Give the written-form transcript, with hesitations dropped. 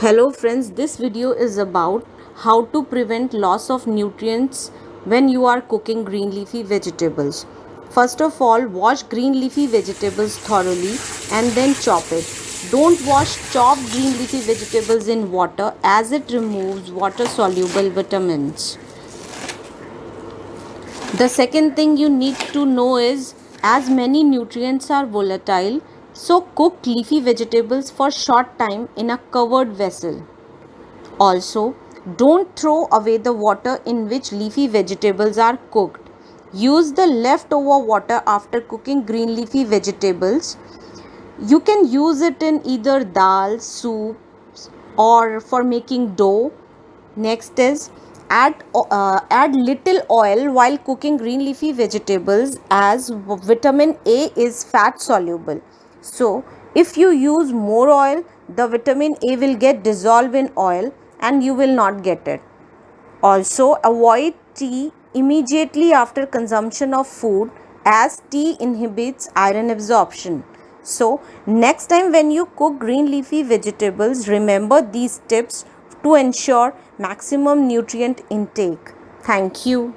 Hello friends, this video is about how to prevent loss of nutrients when you are cooking green leafy vegetables. First of all, wash green leafy vegetables thoroughly and then chop it. Don't wash chopped green leafy vegetables in water as it removes water soluble vitamins. The second thing you need to know is as many nutrients are volatile, so cook leafy vegetables for short time in a covered vessel. Also, don't throw away the water in which leafy vegetables are cooked. Use the leftover water after cooking green leafy vegetables. You can use it in either dal, soups, or for making dough. Next is add little oil while cooking green leafy vegetables as vitamin A is fat soluble. So, if you use more oil, the vitamin A will get dissolved in oil and you will not get it. Also, avoid tea immediately after consumption of food as tea inhibits iron absorption. So, next time when you cook green leafy vegetables, remember these tips to ensure maximum nutrient intake. Thank you.